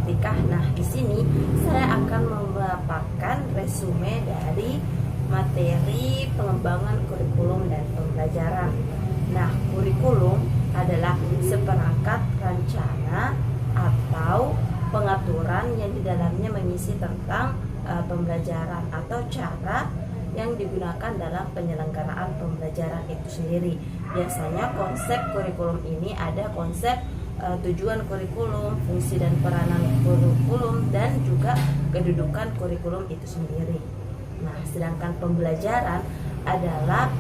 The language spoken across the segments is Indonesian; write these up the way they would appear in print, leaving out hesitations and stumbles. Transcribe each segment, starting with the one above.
Kartika. Nah, di sini saya akan memaparkan resume dari materi pengembangan kurikulum dan pembelajaran. Nah, kurikulum adalah seperangkat rencana atau pengaturan yang di dalamnya mengisi tentang pembelajaran atau cara yang digunakan dalam penyelenggaraan pembelajaran itu sendiri. Biasanya konsep kurikulum ini ada konsep tujuan kurikulum, fungsi dan peranan kurikulum, dan juga kedudukan kurikulum itu sendiri. Nah, sedangkan pembelajaran adalah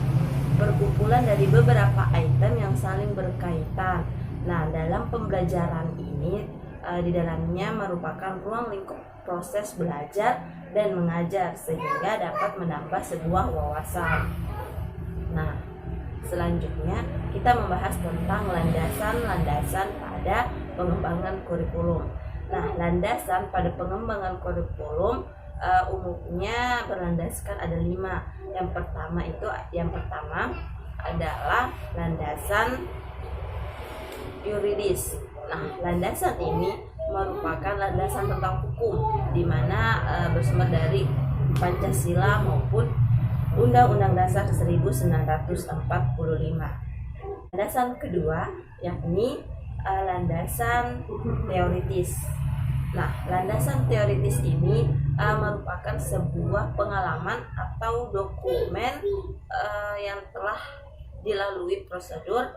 perkumpulan dari beberapa item yang saling berkaitan. Nah, dalam pembelajaran ini di dalamnya merupakan ruang lingkup proses belajar dan mengajar sehingga dapat menambah sebuah wawasan. Nah, selanjutnya kita membahas tentang landasan-landasan pada pengembangan kurikulum. Nah, landasan pada pengembangan kurikulum umumnya berlandaskan ada 5. Yang pertama adalah landasan yuridis. Nah, landasan ini merupakan landasan tentang hukum, di mana bersumber dari Pancasila maupun Undang-Undang Dasar 1945. Landasan kedua yakni landasan teoritis. Nah, landasan teoritis ini merupakan sebuah pengalaman atau dokumen yang telah dilalui prosedur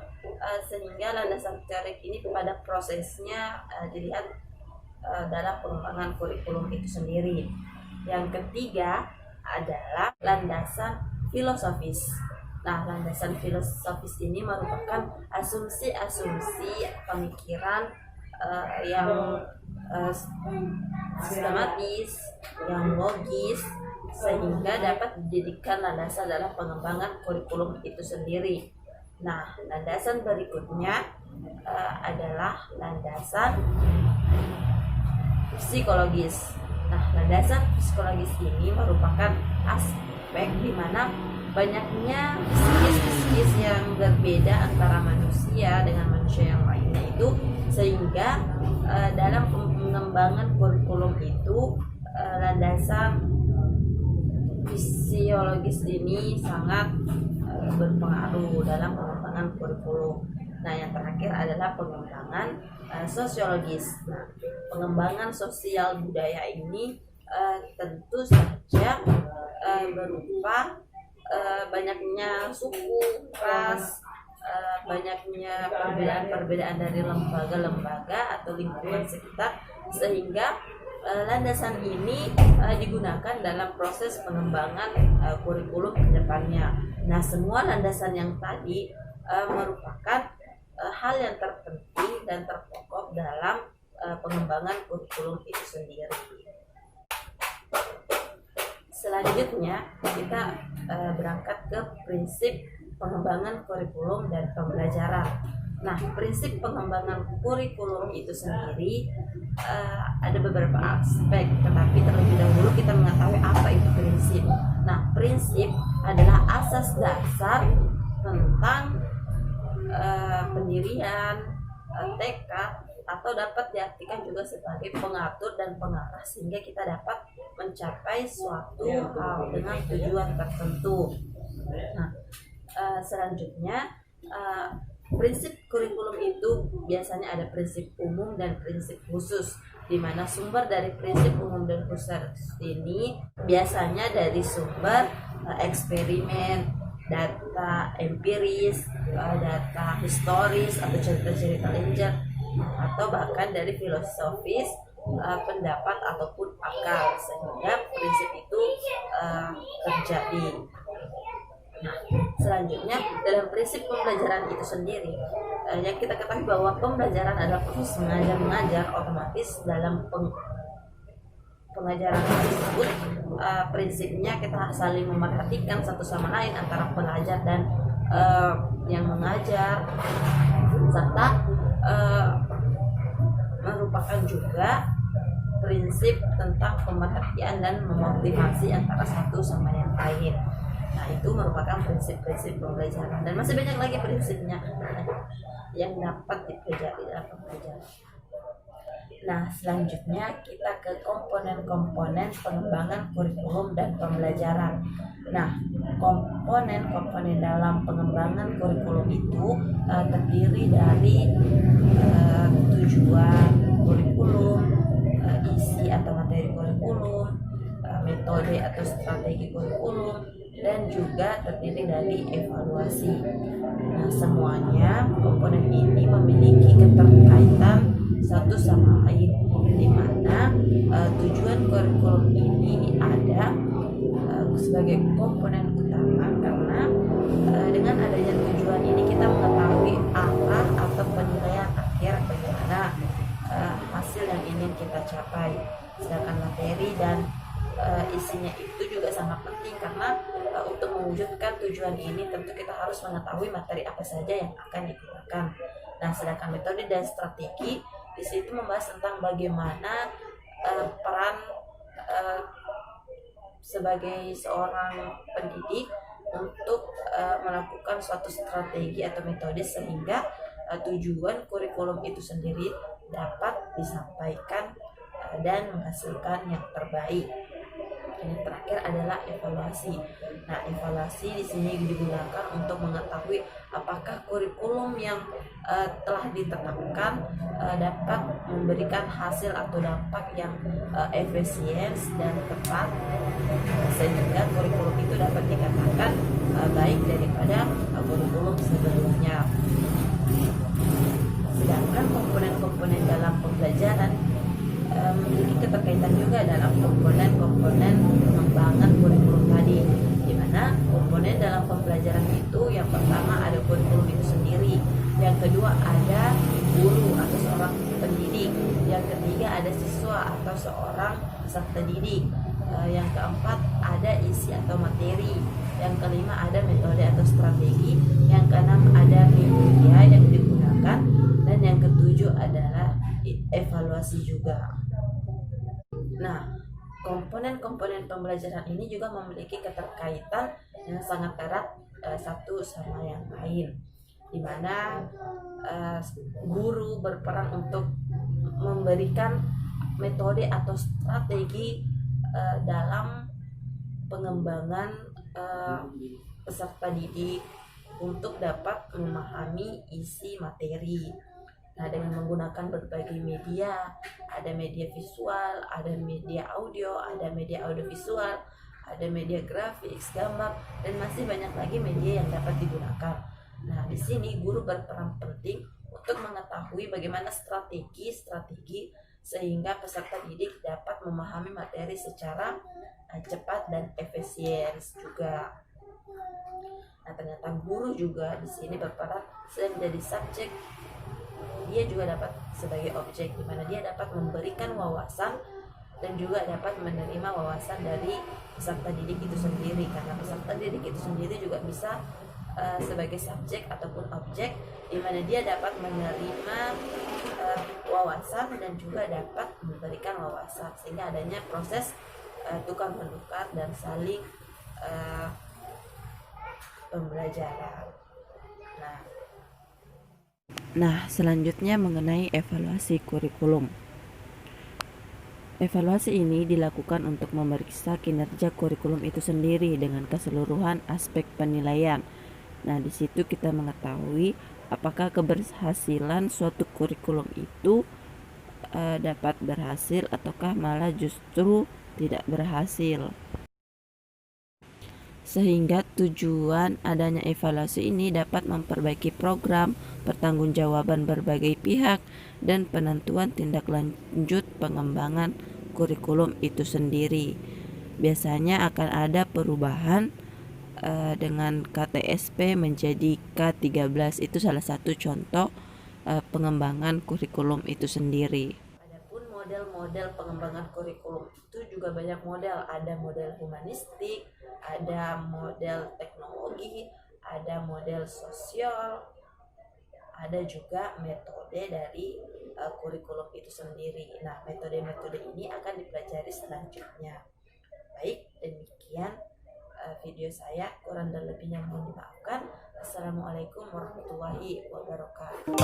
sehingga landasan teori ini pada prosesnya dilihat dalam pengembangan kurikulum itu sendiri. Yang ketiga adalah landasan filosofis. Nah, landasan filosofis ini merupakan asumsi-asumsi pemikiran yang sistematis, yang logis, sehingga dapat dijadikan landasan dalam pengembangan kurikulum itu sendiri. Nah, landasan berikutnya adalah landasan psikologis. Nah, landasan psikologis ini merupakan aspek di mana banyaknya psikis yang berbeda antara manusia dengan manusia yang lainnya itu, sehingga dalam pengembangan kurikulum itu landasan fisiologis ini sangat berpengaruh dalam pengembangan kurikulum. Nah, yang terakhir adalah pengembangan sosiologis. Nah, pengembangan sosial budaya ini tentu saja berupa banyaknya suku, ras, banyaknya perbedaan dari lembaga-lembaga atau lingkungan sekitar, sehingga landasan ini digunakan dalam proses pengembangan kurikulum ke depannya. Nah, semua landasan yang tadi merupakan hal yang terpenting dan terpokok dalam pengembangan kurikulum itu sendiri. Selanjutnya kita berangkat ke prinsip pengembangan kurikulum dan pembelajaran. Nah, prinsip pengembangan kurikulum itu sendiri ada beberapa aspek, tetapi terlebih dahulu kita mengetahui apa itu prinsip. Nah, prinsip adalah asas dasar tentang pendirian, tekad, atau dapat diartikan juga sebagai pengatur dan pengarah sehingga kita dapat mencapai suatu hal dengan tujuan tertentu. Nah, selanjutnya prinsip kurikulum itu biasanya ada prinsip umum dan prinsip khusus, di mana sumber dari prinsip umum dan khusus ini biasanya dari sumber eksperimen, data empiris, data historis atau cerita-cerita legend, atau bahkan dari filosofis, pendapat ataupun akal, sehingga prinsip itu terjadi. Nah, selanjutnya dalam prinsip pembelajaran itu sendiri yang kita ketahui bahwa pembelajaran adalah proses mengajar, otomatis dalam pengajaran tersebut prinsipnya kita saling memperhatikan satu sama lain antara pelajar dan yang mengajar, serta merupakan juga prinsip tentang pemerhatian dan memotivasi antara satu sama yang lain. Nah, itu merupakan prinsip-prinsip pembelajaran, dan masih banyak lagi prinsipnya yang dapat dipelajari dalam pembelajaran. Nah, selanjutnya kita ke komponen-komponen pengembangan kurikulum dan pembelajaran. Nah, komponen-komponen dalam pengembangan kurikulum itu terdiri dari tujuan kurikulum, isi atau materi kurikulum, metode atau strategi kurikulum, dan juga terdiri dari evaluasi. Nah, semuanya komponen ini memiliki keterkaitan satu sama lain, di mana tujuan kurikulum ini ada sebagai komponen utama karena dengan adanya tujuan ini kita mengetahui arah atau penilaian akhir bagaimana hasil yang ingin kita capai. Sedangkan materi dan isinya itu juga sangat penting karena untuk mewujudkan tujuan ini tentu kita harus mengetahui materi apa saja yang akan digunakan. Nah, sedangkan metode dan strategi di situ membahas tentang bagaimana peran sebagai seorang pendidik untuk melakukan suatu strategi atau metode sehingga tujuan kurikulum itu sendiri dapat disampaikan dan menghasilkan yang terbaik. Dan yang terakhir adalah evaluasi. Nah, evaluasi di sini digunakan untuk mengetahui apakah kurikulum yang telah ditetapkan dapat memberikan hasil atau dampak yang efisien dan tepat, sehingga kurikulum itu dapat dikatakan baik daripada kurikulum sebelumnya. Sedangkan komponen-komponen dalam pembelajaran memiliki keterkaitan juga dalam komponen-komponen pengembangan kurikulum tadi, di mana komponen dalam pembelajaran itu yang pertama ada kurikulum itu sendiri, yang kedua ada guru atau seorang pendidik, yang ketiga ada siswa atau seorang peserta didik, yang keempat ada isi atau materi, yang kelima ada metode atau strategi, yang keenam ada media yang digunakan, dan yang ketujuh adalah evaluasi juga. Nah, komponen-komponen pembelajaran ini juga memiliki keterkaitan yang sangat erat satu sama yang lain, di mana guru berperan untuk memberikan metode atau strategi dalam pengembangan peserta didik untuk dapat memahami isi materi. Nah, dengan menggunakan berbagai media, ada media visual, ada media audio, ada media audiovisual, ada media grafik, gambar, dan masih banyak lagi media yang dapat digunakan. Nah, di sini guru berperan penting untuk mengetahui bagaimana strategi sehingga peserta didik dapat memahami materi secara cepat dan efisien juga. Nah, ternyata guru juga di sini berperan selain menjadi subjek, dia juga dapat sebagai objek, di mana dia dapat memberikan wawasan dan juga dapat menerima wawasan dari peserta didik itu sendiri, karena peserta didik itu sendiri juga bisa sebagai subjek ataupun objek, di mana dia dapat menerima wawasan dan juga dapat memberikan wawasan, sehingga adanya proses tukar menukar dan saling pembelajaran. Nah, selanjutnya mengenai evaluasi kurikulum. Evaluasi ini dilakukan untuk memeriksa kinerja kurikulum itu sendiri dengan keseluruhan aspek penilaian. Nah, di situ kita mengetahui apakah keberhasilan suatu kurikulum itu dapat berhasil ataukah malah justru tidak berhasil. Sehingga tujuan adanya evaluasi ini dapat memperbaiki program, pertanggungjawaban berbagai pihak, dan penentuan tindak lanjut pengembangan kurikulum itu sendiri. Biasanya akan ada perubahan dengan KTSP menjadi K13, itu salah satu contoh pengembangan kurikulum itu sendiri. Adapun model-model pengembangan kurikulum itu juga banyak model, ada model humanistik, ada model teknologi, ada model sosial, ada juga metode dari kurikulum itu sendiri. Nah, metode-metode ini akan dipelajari selanjutnya. Baik, demikian video saya, kurang dan lebihnya mohon dimaafkan. Assalamualaikum warahmatullahi wabarakatuh.